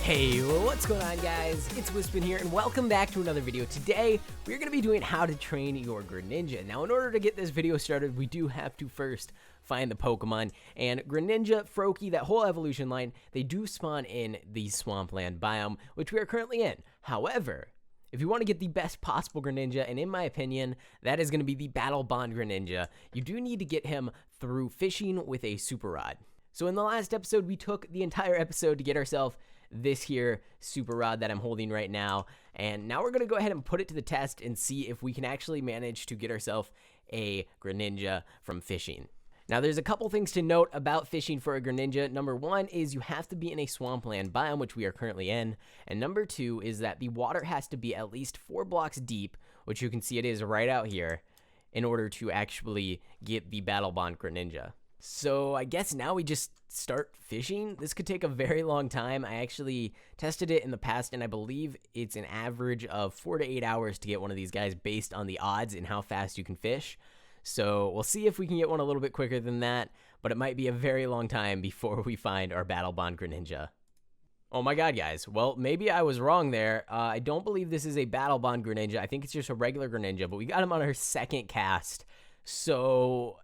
Hey, what's going on, guys? It's Wispin here, and welcome back to another video. Today, we're going to be doing how to train your Greninja. Now, in order to get this video started, we do have to first find the Pokemon. And Greninja, Froakie, that whole evolution line, they do spawn in the swampland biome, which we are currently in. However, if you want to get the best possible Greninja, and in my opinion, that is going to be the Battle Bond Greninja, you do need to get him through fishing with a Super Rod. So in the last episode, we took the entire episode to get ourselves this here Super Rod that I'm holding right now, and now we're going to go ahead and put it to the test and see if we can actually manage to get ourselves a Greninja from fishing. Now, there's a couple things to note about fishing for a Greninja. Number one is you have to be in a swampland biome, which we are currently in. And number two is that the water has to be at least 4 blocks deep, which you can see it is right out here, in order to actually get the Battle Bond Greninja. So I guess now we just start fishing. This could take a very long time. I actually tested it in the past, and I believe it's an average of 4 to 8 hours to get one of these guys based on the odds and how fast you can fish. So we'll see if we can get one a little bit quicker than that, but it might be a very long time before we find our Battle Bond Greninja. Oh my god, guys. Well, maybe I was wrong there. I don't believe this is a Battle Bond Greninja. I think it's just a regular Greninja, but we got him on our second cast. So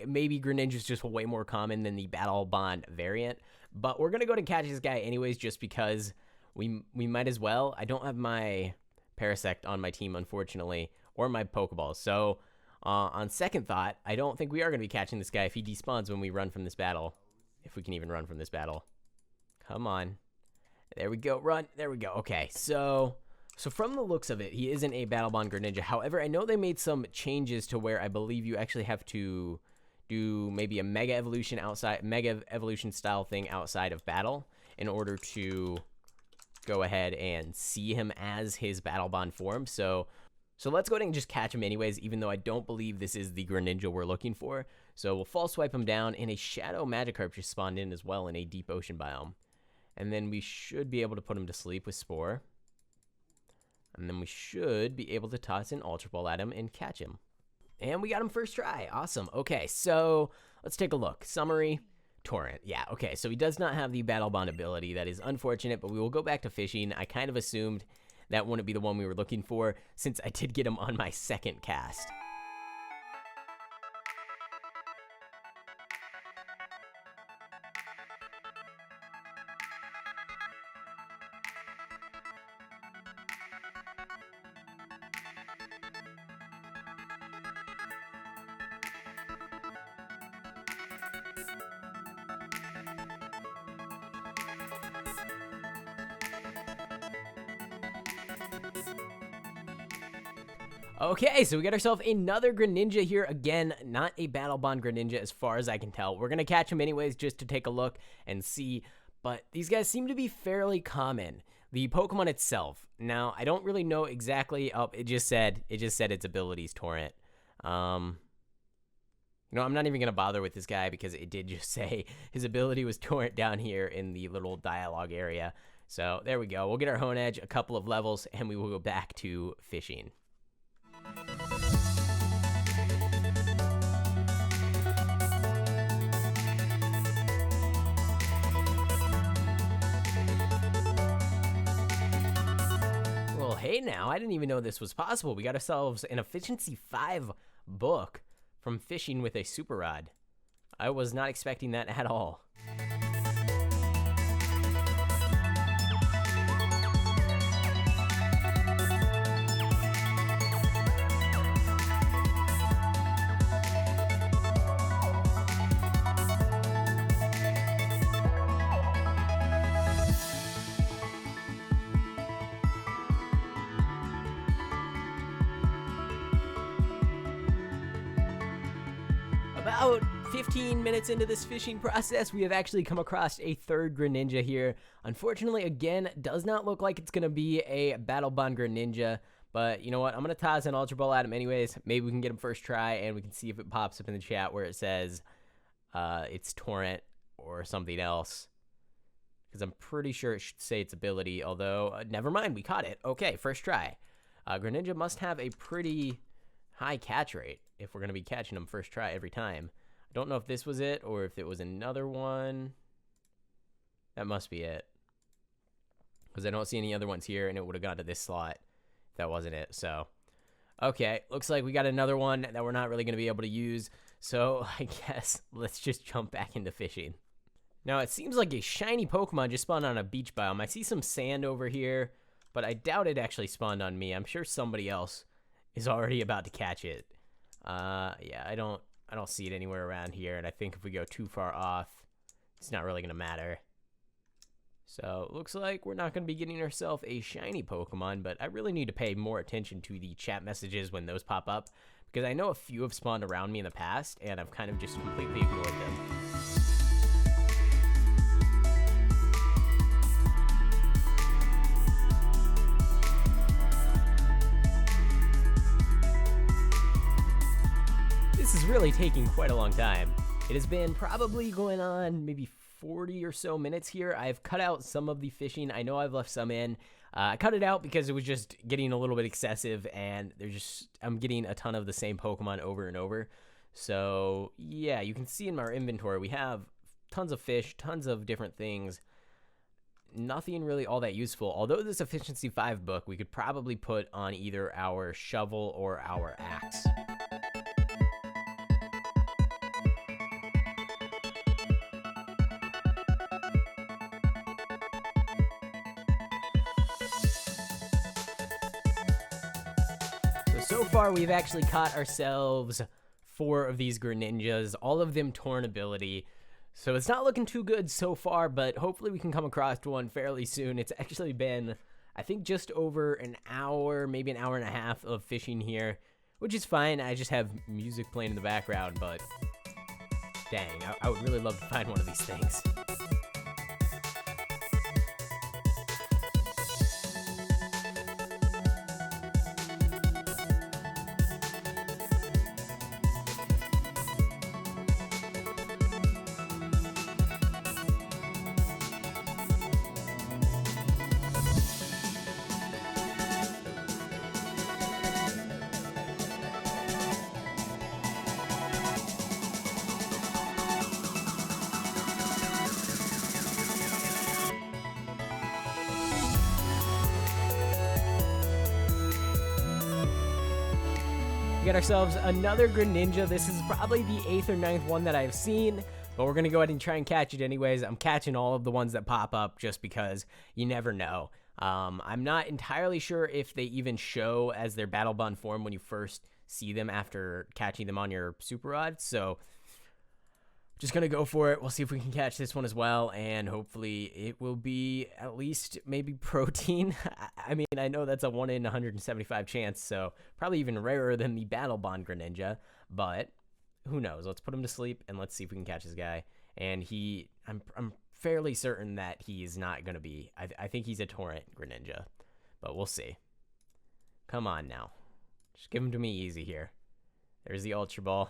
maybe Greninja's just way more common than the Battle Bond variant, but we're gonna go to catch this guy anyways, just because we might as well. I don't have my Parasect on my team, unfortunately, or my Pokeballs. So on second thought, I don't think we are gonna be catching this guy if he despawns when we run from this battle, if we can even run from this battle. Come on, there we go, run. There we go. Okay, so from the looks of it, he isn't a Battle Bond Greninja. However, I know they made some changes to where I believe you actually have to do maybe a Mega Evolution style thing outside of battle in order to go ahead and see him as his Battle Bond form. So let's go ahead and just catch him anyways, even though I don't believe this is the Greninja we're looking for. So we'll false swipe him down, and a Shadow Magikarp just spawned in as well in a deep ocean biome. And then we should be able to put him to sleep with Spore. And then we should be able to toss an Ultra Ball at him and catch him. And we got him first try. Awesome. Okay, so let's take a look. Summary, Torrent. Yeah, okay, so he does not have the Battle Bond ability. That is unfortunate, but we will go back to fishing. I kind of assumed that wouldn't be the one we were looking for, since I did get him on my second cast. Okay, so we got ourselves another Greninja here. Again, not a Battle Bond Greninja as far as I can tell. We're going to catch him anyways just to take a look and see, but these guys seem to be fairly common. The Pokemon itself, now, I don't really know exactly. Oh, it just said its abilities, Torrent. You know, I'm not even going to bother with this guy because it did just say his ability was Torrent down here in the little dialogue area. So there we go. We'll get our Honedge a couple of levels, and we will go back to fishing. Well, hey now, I didn't even know this was possible. We got ourselves an Efficiency 5 book from fishing with a Super Rod. I was not expecting that at all. About 15 minutes into this fishing process, we have actually come across a third Greninja here. Unfortunately, again, does not look like it's going to be a Battle Bond Greninja, but you know what? I'm going to toss an Ultra Ball at him anyways. Maybe we can get him first try, and we can see if it pops up in the chat where it says it's Torrent or something else, because I'm pretty sure it should say its ability, although never mind, we caught it. Okay, first try. Greninja must have a pretty high catch rate if we're going to be catching them first try every time. I don't know if this was it or if it was another one. That must be it. because I don't see any other ones here, and it would have gone to this slot if that wasn't it. So, okay, looks like we got another one that we're not really going to be able to use. So, I guess let's just jump back into fishing. Now, it seems like a shiny Pokemon just spawned on a beach biome. I see some sand over here, but I doubt it actually spawned on me. I'm sure somebody else is already about to catch it. Yeah, I don't see it anywhere around here, and I think if we go too far off, it's not really going to matter. So, looks like we're not going to be getting ourselves a shiny Pokemon, but I really need to pay more attention to the chat messages when those pop up, because I know a few have spawned around me in the past, and I've kind of just completely ignored them. This is really taking quite a long time. It has been probably going on maybe 40 or so minutes here. I've cut out some of the fishing. I know I've left some in. I cut it out because it was just getting a little bit excessive, and I'm getting a ton of the same Pokemon over and over. So yeah, you can see in our inventory we have tons of fish, tons of different things. Nothing really all that useful. Although this Efficiency 5 book we could probably put on either our shovel or our axe. So far, we've actually caught ourselves 4 of these Greninjas, all of them torn ability. So it's not looking too good so far, but hopefully we can come across one fairly soon. It's actually been, I think, just over an hour, maybe an hour and a half of fishing here, which is fine. I just have music playing in the background, but dang, I would really love to find one of these things. We got ourselves another Greninja. This is probably the 8th or 9th one that I've seen, but we're going to go ahead and try and catch it anyways. I'm catching all of the ones that pop up just because you never know. I'm not entirely sure if they even show as their Battle Bond form when you first see them after catching them on your Super Rod, so just going to go for it. We'll see if we can catch this one as well, and hopefully it will be at least maybe protein. I mean, I know that's a 1 in 175 chance, so probably even rarer than the Battle Bond Greninja, but who knows? Let's put him to sleep, and let's see if we can catch this guy. And I'm fairly certain that he is not going to be. I think he's a Torrent Greninja, but we'll see. Come on now. Just give him to me easy here. There's the Ultra Ball.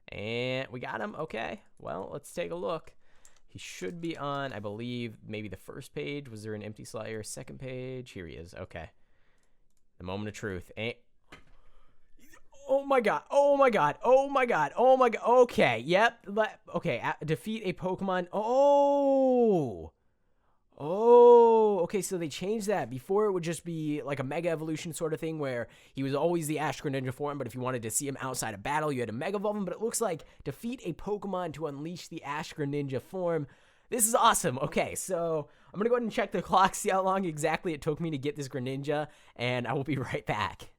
And we got him. Okay. Well, let's take a look. He should be on, I believe, maybe the first page. Was there an empty slot here? Second page. Here he is. Okay. The moment of truth. And oh my god. Oh my god. Oh my god. Oh my god. Okay. Yep. Okay. Defeat a Pokemon. Oh. Oh, okay, so they changed that. Before it would just be like a Mega Evolution sort of thing where he was always the Ash Greninja form, but if you wanted to see him outside of battle, you had to Mega Evolve him, but it looks like defeat a Pokemon to unleash the Ash Greninja form. This is awesome. Okay, so I'm going to go ahead and check the clock, see how long exactly it took me to get this Greninja, and I will be right back.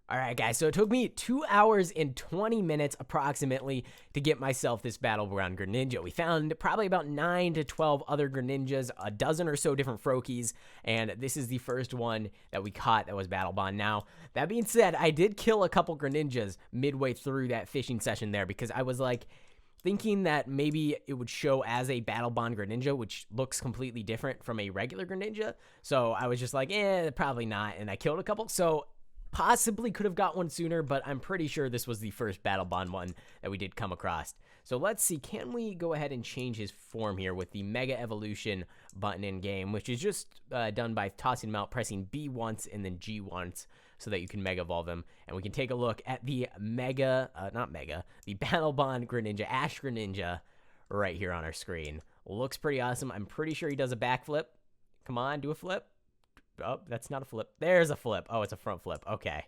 Alright guys, so it took me 2 hours and 20 minutes approximately to get myself this Battleground Greninja. We found probably about 9 to 12 other Greninjas, a dozen or so different Froakies, and this is the first one that we caught that was Battle Bond. Now, that being said, I did kill a couple Greninjas midway through that fishing session there because I was like thinking that maybe it would show as a Battle Bond Greninja, which looks completely different from a regular Greninja. So I was just like, probably not, and I killed a couple. So possibly could have got one sooner, but I'm pretty sure this was the first Battle Bond one that we did come across. So let's see, can we go ahead and change his form here with the Mega Evolution button in game, which is just done by tossing him out, pressing B once and then G once so that you can Mega Evolve him. And we can take a look at the the Battle Bond Greninja, Ash Greninja, right here on our screen. Looks pretty awesome. I'm pretty sure he does a backflip. Come on, do a flip. Oh, that's not a flip. There's a flip. Oh, it's a front flip. Okay.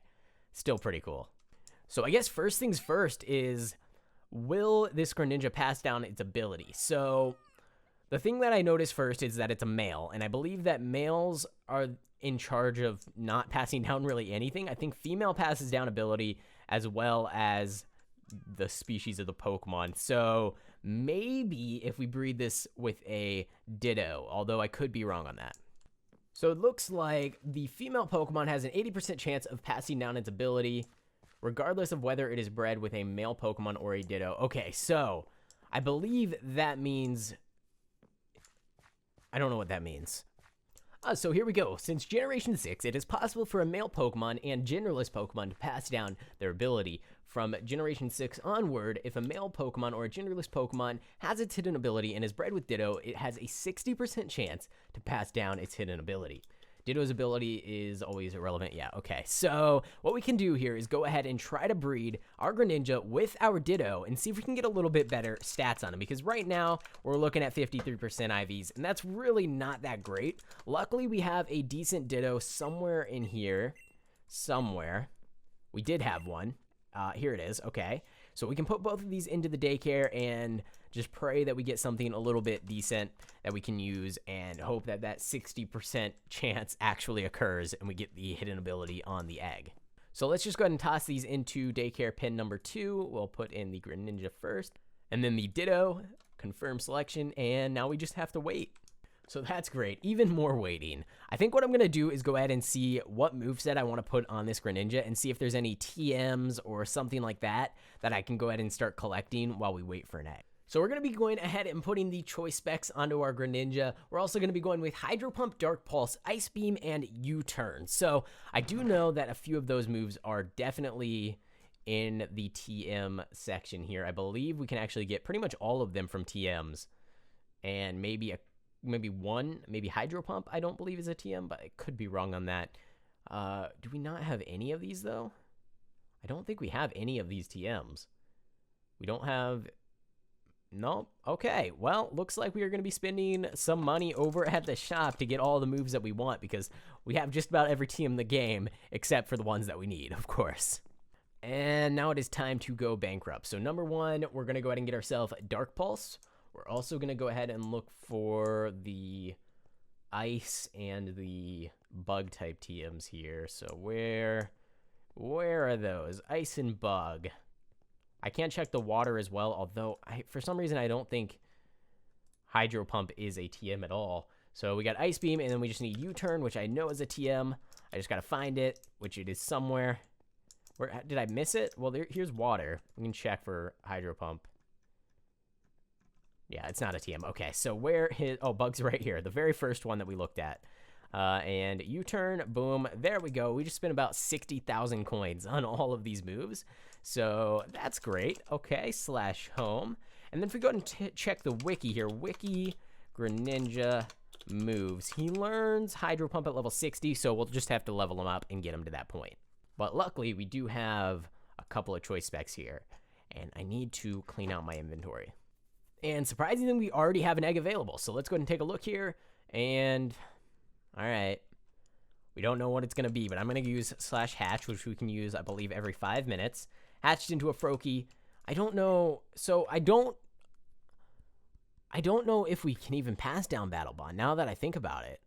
Still pretty cool. So I guess first things first is, will this Greninja pass down its ability? So the thing that I noticed first is that it's a male, and I believe that males are in charge of not passing down really anything. I think female passes down ability as well as the species of the Pokemon. So maybe if we breed this with a Ditto, although I could be wrong on that. So it looks like the female Pokemon has an 80% chance of passing down its ability, regardless of whether it is bred with a male Pokemon or a Ditto. Okay, so I believe that means... I don't know what that means. So here we go. Since Generation 6, it is possible for a male Pokemon and genderless Pokemon to pass down their ability. From Generation 6 onward, if a male Pokemon or a genderless Pokemon has its hidden ability and is bred with Ditto, it has a 60% chance to pass down its hidden ability. Ditto's ability is always irrelevant. Yeah, okay. So what we can do here is go ahead and try to breed our Greninja with our Ditto and see if we can get a little bit better stats on him, because right now we're looking at 53% IVs, and that's really not that great. Luckily, we have a decent Ditto somewhere in here. Somewhere. We did have one. Here it is. Okay. So we can put both of these into the daycare and just pray that we get something a little bit decent that we can use, and hope that that 60% chance actually occurs and we get the hidden ability on the egg. So let's just go ahead and toss these into daycare pen number 2. We'll put in the Greninja first, and then the Ditto, confirm selection, and now we just have to wait. So that's great. Even more waiting. I think what I'm going to do is go ahead and see what moveset I want to put on this Greninja and see if there's any TMs or something like that that I can go ahead and start collecting while we wait for an egg. So we're going to be going ahead and putting the choice specs onto our Greninja. We're also going to be going with Hydro Pump, Dark Pulse, Ice Beam, and U-Turn. So I do know that a few of those moves are definitely in the TM section here. I believe we can actually get pretty much all of them from TMs, and maybe one, maybe Hydro Pump, I don't believe is a TM, but I could be wrong on that. Do we not have any of these, though? I don't think we have any of these TMs. We don't have... No? Okay, well, looks like we are going to be spending some money over at the shop to get all the moves that we want, because we have just about every TM in the game, except for the ones that we need, of course. And now it is time to go bankrupt. So number 1, we're going to go ahead and get ourselves Dark Pulse. We're also going to go ahead and look for the ice and the bug type TMs here. So where are those? Ice and bug. I can't check the water as well, although for some reason I don't think Hydro Pump is a TM at all. So we got Ice Beam, and then we just need U-Turn, which I know is a TM. I just got to find it, which it is somewhere. Where did I miss it? Well, here's water. We can check for Hydro Pump. Yeah, it's not a TM. Okay, so where is... Oh, Bug's right here. The very first one that we looked at. And U-Turn, boom, there we go. We just spent about 60,000 coins on all of these moves. So that's great. Okay, /home. And then if we go ahead and check the wiki here, wiki Greninja moves. He learns Hydro Pump at level 60, so we'll just have to level him up and get him to that point. But luckily, we do have a couple of choice specs here, and I need to clean out my inventory. And surprisingly, we already have an egg available. So let's go ahead and take a look here. And, all right. We don't know what it's going to be, but I'm going to use /hatch, which we can use, I believe, every 5 minutes. Hatched into a Froakie. I don't know. So I don't know if we can even pass down Battle Bond now that I think about it.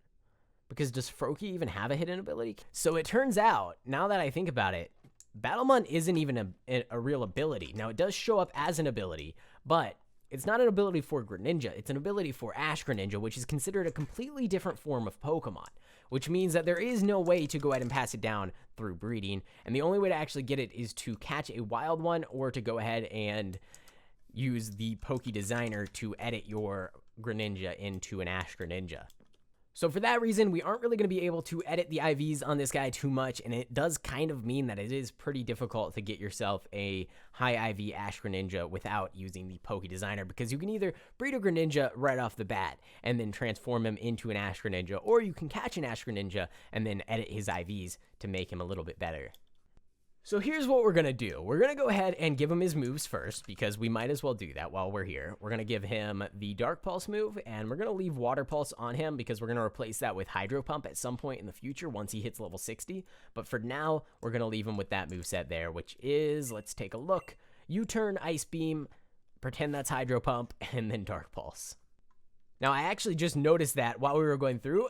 Because does Froakie even have a hidden ability? So it turns out, now that I think about it, Battle Bond isn't even a real ability. Now, it does show up as an ability, but it's not an ability for Greninja. It's an ability for Ash Greninja, which is considered a completely different form of Pokemon, which means that there is no way to go ahead and pass it down through breeding, and the only way to actually get it is to catch a wild one or to go ahead and use the Poke Designer to edit your Greninja into an Ash Greninja. So for that reason, we aren't really going to be able to edit the IVs on this guy too much, and it does kind of mean that it is pretty difficult to get yourself a high IV Ash Greninja without using the Poke Designer, because you can either breed a Greninja right off the bat and then transform him into an Ash Greninja, or you can catch an Ash Greninja and then edit his IVs to make him a little bit better. So here's what we're going to do. We're going to go ahead and give him his moves first, because we might as well do that while we're here. We're going to give him the Dark Pulse move, and we're going to leave Water Pulse on him because we're going to replace that with Hydro Pump at some point in the future once he hits level 60. But for now, we're going to leave him with that moveset there, which is, let's take a look, U-Turn, Ice Beam, pretend that's Hydro Pump, and then Dark Pulse. Now, I actually just noticed that while we were going through.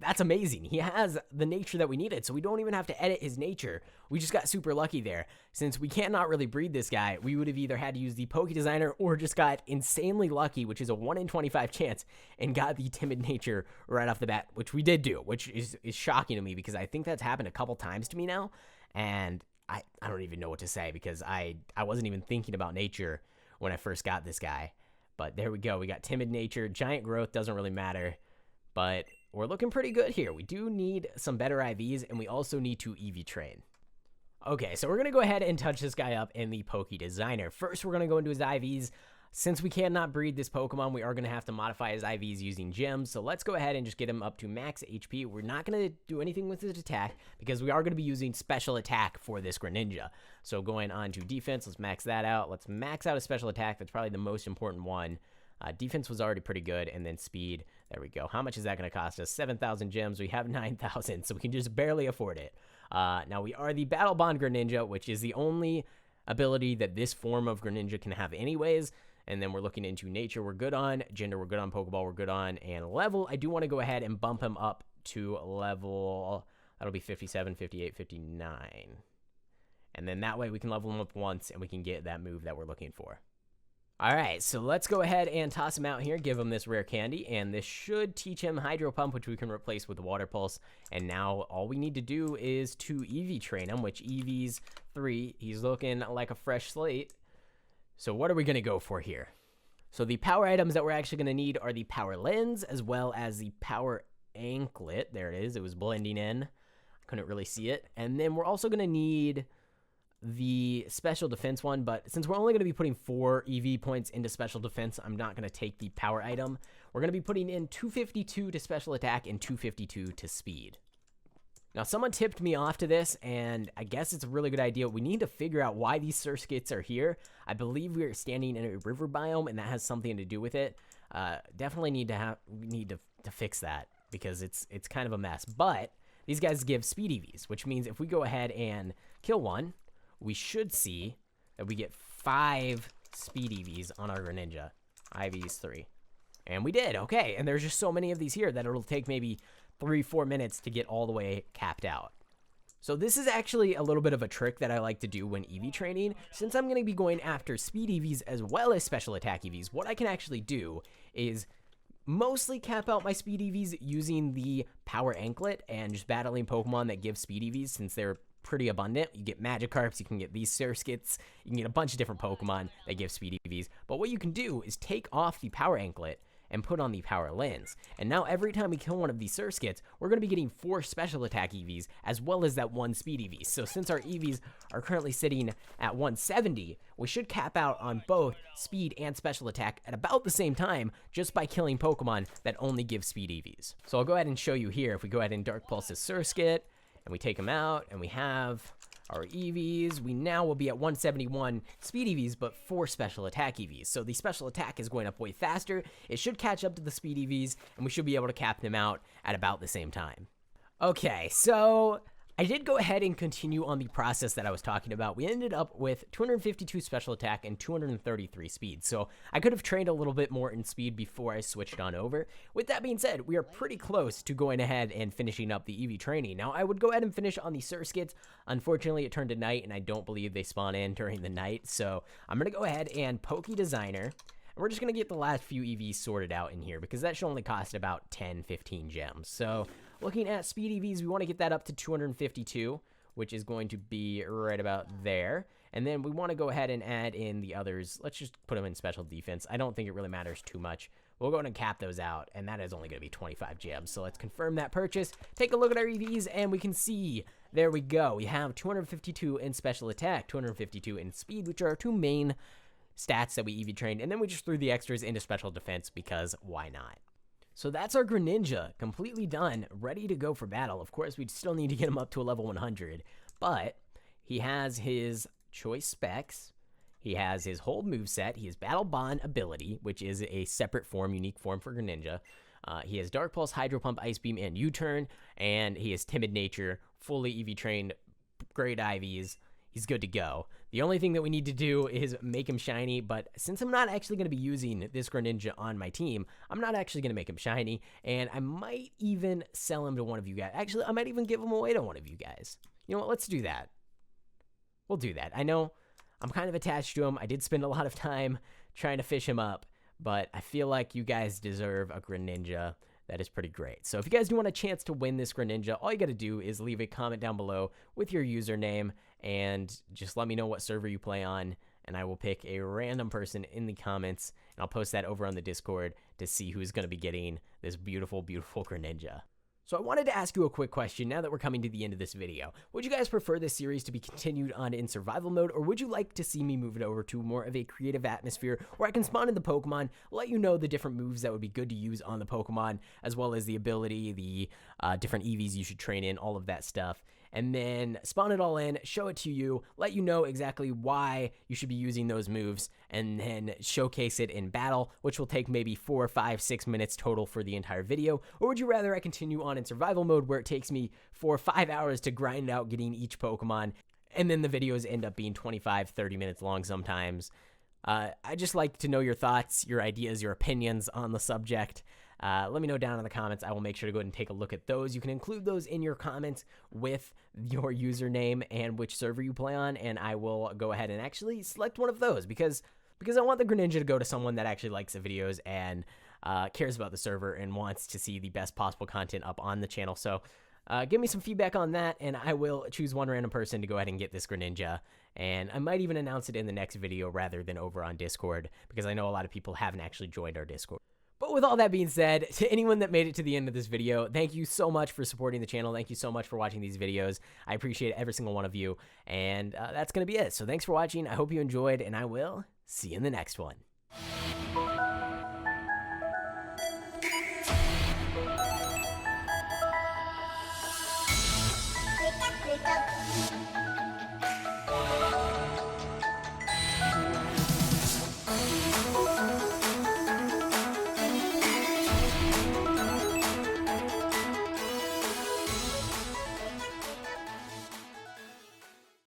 That's amazing. He has the nature that we needed, so we don't even have to edit his nature. We just got super lucky there. Since we cannot really breed this guy, we would have either had to use the Poke Designer or just got insanely lucky, which is a 1 in 25 chance, and got the timid nature right off the bat, which we did do, which is shocking to me because I think that's happened a couple times to me now, and I don't even know what to say because I wasn't even thinking about nature when I first got this guy. But there we go. We got timid nature. Giant growth doesn't really matter, but we're looking pretty good here. We do need some better IVs, and we also need to EV train. Okay, so we're going to go ahead and touch this guy up in the Poke Designer. First, we're going to go into his IVs. Since we cannot breed this Pokemon, we are going to have to modify his IVs using gems. So let's go ahead and just get him up to max HP. We're not going to do anything with his attack because we are going to be using special attack for this Greninja. So going on to defense, let's max that out. Let's max out a special attack. That's probably the most important one. Defense was already pretty good, and then speed. There we go. How much is that going to cost us? 7,000 gems. We have 9,000, so we can just barely afford it. Now, we are the Battle Bond Greninja, which is the only ability that this form of Greninja can have anyways. And then we're looking into nature. We're good on. Gender, we're good on. Pokeball, we're good on. And level, I do want to go ahead and bump him up to level, that'll be 57, 58, 59. And then that way we can level him up once, and we can get that move that we're looking for. All right, so let's go ahead and toss him out here, give him this rare candy, and this should teach him Hydro Pump, which we can replace with Water Pulse. And now all we need to do is to EV train him, which EV's 3. He's looking like a fresh slate. So what are we going to go for here? So the power items that we're actually going to need are the Power Lens, as well as the Power Anklet. There it is. It was blending in. I couldn't really see it. And then we're also going to need the special defense one, but since we're only going to be putting 4 EV points into special defense, I'm not going to take the power item. We're going to be putting in 252 to special attack and 252 to speed. Now, someone tipped me off to this, and I guess it's a really good idea. We need to figure out why these Surskits are here. I believe we are standing in a river biome, and that has something to do with it. Definitely need to fix that because it's kind of a mess. But these guys give speed EVs, which means if we go ahead and kill one, we should see that we get 5 speed EVs on our Greninja. IVs 3. And we did, okay. And there's just so many of these here that it'll take maybe 3-4 minutes to get all the way capped out. So this is actually a little bit of a trick that I like to do when EV training. Since I'm going to be going after speed EVs as well as special attack EVs, what I can actually do is mostly cap out my speed EVs using the Power Anklet and just battling Pokemon that give speed EVs since they're pretty abundant. You get Magikarps, you can get these Surskits, you can get a bunch of different Pokemon that give speed EVs. But what you can do is take off the Power Anklet and put on the Power Lens. And now every time we kill one of these Surskits, we're going to be getting 4 special attack EVs as well as that 1 speed EV. So since our EVs are currently sitting at 170, we should cap out on both speed and special attack at about the same time just by killing Pokemon that only give speed EVs. So I'll go ahead and show you here. If we go ahead and Dark Pulse this Surskit, and we take them out, and we have our EVs. We now will be at 171 speed EVs, but 4 special attack EVs. So the special attack is going up way faster. It should catch up to the speed EVs, and we should be able to cap them out at about the same time. Okay, so I did go ahead and continue on the process that I was talking about. We ended up with 252 special attack and 233 speed. So I could have trained a little bit more in speed before I switched on over. With that being said, we are pretty close to going ahead and finishing up the EV training. Now, I would go ahead and finish on the Surskits. Unfortunately, it turned to night, and I don't believe they spawn in during the night. So I'm going to go ahead and Poke Designer. And we're just going to get the last few EVs sorted out in here because that should only cost about 10-15 gems. So looking at speed EVs, we want to get that up to 252, which is going to be right about there. And then we want to go ahead and add in the others. Let's just put them in special defense. I don't think it really matters too much. We'll go ahead and cap those out, and that is only going to be 25 gems. So let's confirm that purchase. Take a look at our EVs, and we can see, there we go. We have 252 in special attack, 252 in speed, which are our 2 main stats that we EV trained, and then we just threw the extras into special defense because why not? So that's our Greninja, completely done, ready to go for battle. Of course, we still need to get him up to a level 100, but he has his choice specs. He has his hold moveset. He has Battle Bond ability, which is a separate form, unique form for Greninja. He has Dark Pulse, Hydro Pump, Ice Beam, and U-Turn. And he has Timid Nature, fully EV trained, great IVs. He's good to go. The only thing that we need to do is make him shiny, but since I'm not actually going to be using this Greninja on my team, I'm not actually going to make him shiny, and I might even sell him to one of you guys. Actually, I might even give him away to one of you guys. You know what? Let's do that. We'll do that. I know I'm kind of attached to him. I did spend a lot of time trying to fish him up, but I feel like you guys deserve a Greninja that is pretty great. So if you guys do want a chance to win this Greninja, all you got to do is leave a comment down below with your username and just let me know what server you play on, and I will pick a random person in the comments, and I'll post that over on the Discord to see who's going to be getting this beautiful, beautiful Greninja. So I wanted to ask you a quick question now that we're coming to the end of this video. Would you guys prefer this series to be continued on in survival mode, or would you like to see me move it over to more of a creative atmosphere where I can spawn in the Pokemon, let you know the different moves that would be good to use on the Pokemon, as well as the ability, the different EVs you should train in, all of that stuff, and then spawn it all in, show it to you, let you know exactly why you should be using those moves, and then showcase it in battle, which will take maybe 4, 5, 6 minutes total for the entire video? Or would you rather I continue on in survival mode where it takes me 4 or 5 hours to grind out getting each Pokemon, and then the videos end up being 25, 30 minutes long sometimes? I just like to know your thoughts, your ideas, your opinions on the subject. Let me know down in the comments. I will make sure to go ahead and take a look at those. You can include those in your comments with your username and which server you play on, and I will go ahead and actually select one of those because I want the Greninja to go to someone that actually likes the videos and cares about the server and wants to see the best possible content up on the channel. So give me some feedback on that, and I will choose one random person to go ahead and get this Greninja. And I might even announce it in the next video rather than over on Discord, because I know a lot of people haven't actually joined our Discord. But with all that being said, to anyone that made it to the end of this video, thank you so much for supporting the channel. Thank you so much for watching these videos. I appreciate every single one of you. And that's going to be it. So thanks for watching. I hope you enjoyed, and I will see you in the next one.